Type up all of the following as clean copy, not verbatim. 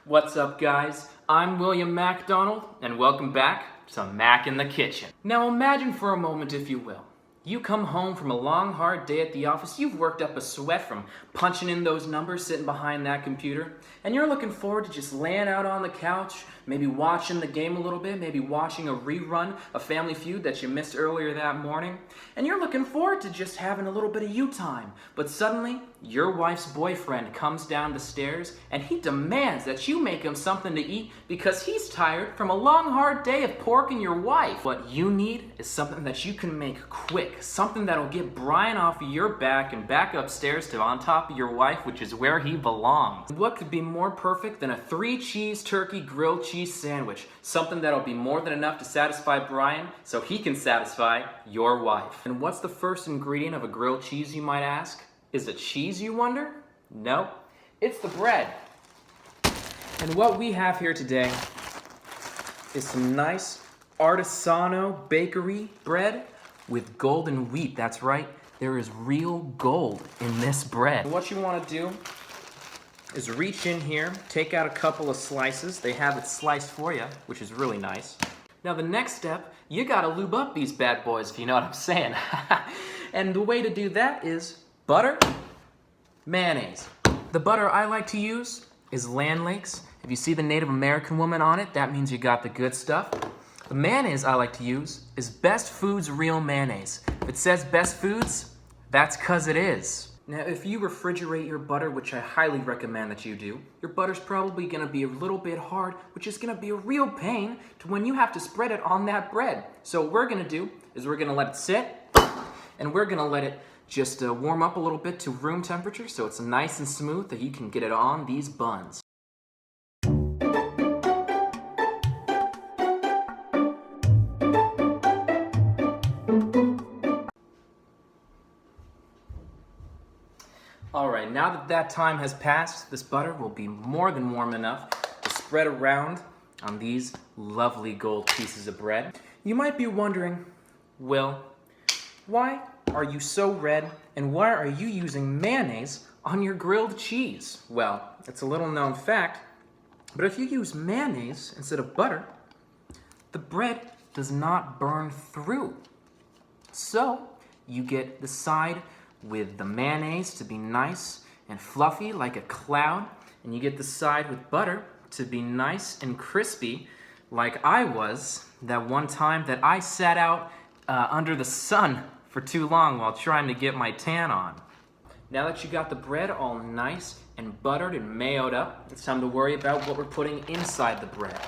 What's up, guys? I'm William MacDonald, and welcome back to Mac in the Kitchen. Now imagine for a moment, if you will, you come home from a long, hard day at the office, you've worked up a sweat from punching in those numbers sitting behind that computer, and you're looking forward to just laying out on the couch, maybe watching the game a little bit, maybe watching a rerun of Family Feud that you missed earlier that morning, and you're looking forward to just having a little bit of you time. But suddenly, your wife's boyfriend comes down the stairs and he demands that you make him something to eat because he's tired from a long, hard day of porking your wife. What you need is something that you can make quick, something that'll get Brian off of your back and back upstairs to on top of your wife, which is where he belongs. What could be more perfect than a 3-cheese turkey grilled cheese sandwich? Something that'll be more than enough to satisfy Brian so he can satisfy your wife. And what's the first ingredient of a grilled cheese, you might ask? Is it cheese, you wonder? No, it's the bread. And what we have here today is some nice Artisano bakery bread with golden wheat. That's right, there is real gold in this bread. And what you want to do is reach in here, take out a couple of slices. They have it sliced for you, which is really nice. Now the next step, you gotta lube up these bad boys, if you know what I'm saying. And the way to do that is butter, mayonnaise. The butter I like to use is Land Lakes. If you see the Native American woman on it, that means you got the good stuff. The mayonnaise I like to use is Best Foods Real Mayonnaise. If it says Best Foods, that's 'cause it is. Now, if you refrigerate your butter, which I highly recommend that you do, your butter's probably gonna be a little bit hard, which is gonna be a real pain to when you have to spread it on that bread. So what we're gonna do is we're gonna let it sit, and we're gonna let it just warm up a little bit to room temperature so it's nice and smooth that you can get it on these buns. All right, now that that time has passed, this butter will be more than warm enough to spread around on these lovely gold pieces of bread. You might be wondering, Will, why are you so red and why are you using mayonnaise on your grilled cheese? Well, it's a little known fact, but if you use mayonnaise instead of butter, the bread does not burn through. So you get the side with the mayonnaise to be nice and fluffy like a cloud, and you get the side with butter to be nice and crispy like I was that one time that I sat out under the sun for too long while trying to get my tan on. Now that you got the bread all nice and buttered and mayoed up, it's time to worry about what we're putting inside the bread.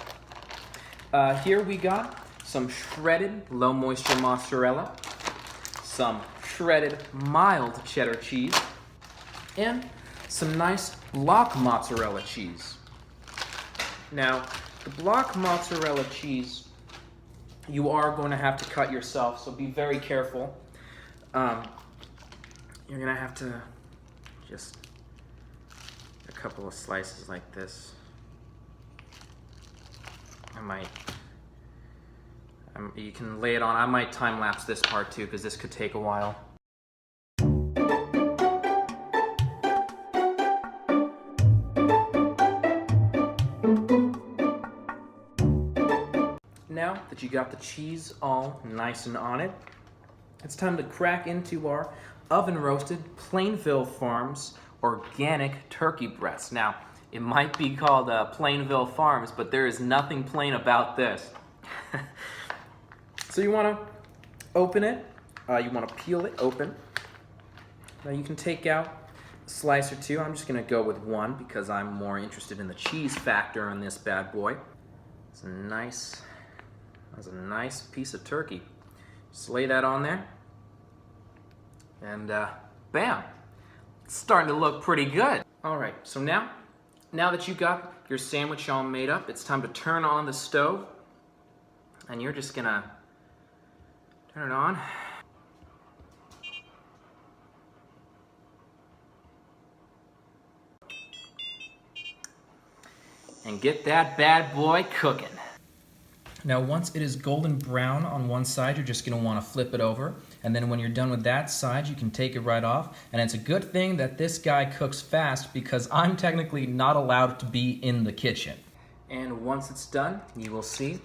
Here we got some shredded low moisture mozzarella, some shredded mild cheddar cheese, and some nice block mozzarella cheese. Now, the block mozzarella cheese, you are going to have to cut yourself, so be very careful. You're gonna have to just a couple of slices like this. You can lay it on. I might time lapse this part too, because this could take a while. Now that you got the cheese all nice and on it, it's time to crack into our oven-roasted Plainville Farms organic turkey breast. Now, it might be called Plainville Farms, but there is nothing plain about this. So you want to open it, you want to peel it open. Now you can take out a slice or two. I'm just going to go with one because I'm more interested in the cheese factor on this bad boy. It's that's a nice piece of turkey. Just lay that on there, and bam, it's starting to look pretty good. All right, so now that you got your sandwich all made up, it's time to turn on the stove, and you're just gonna turn it on. And get that bad boy cooking. Now, once it is golden brown on one side, you're just gonna wanna flip it over. And then when you're done with that side, you can take it right off. And it's a good thing that this guy cooks fast because I'm technically not allowed to be in the kitchen. And once it's done, you will see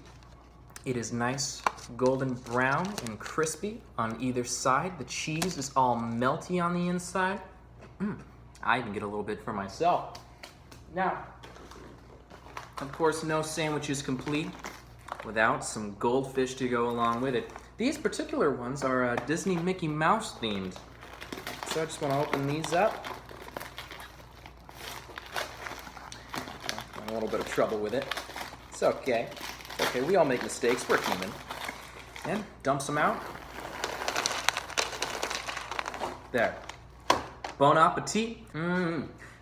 it is nice golden brown and crispy on either side. The cheese is all melty on the inside. I even get a little bit for myself. Now, of course, no sandwich is complete without some goldfish to go along with it. These particular ones are Disney Mickey Mouse themed. So I just want to open these up. I'm in a little bit of trouble with it. It's okay. It's okay, we all make mistakes, we're human. And dump some out. There. Bon appetit.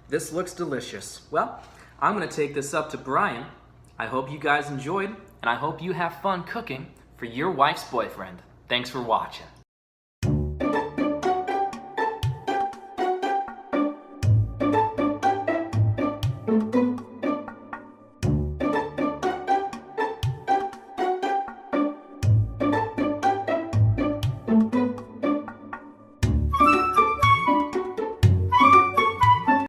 This looks delicious. Well, I'm gonna take this up to Brian. I hope you guys enjoyed, and I hope you have fun cooking for your wife's boyfriend. Thanks for watching.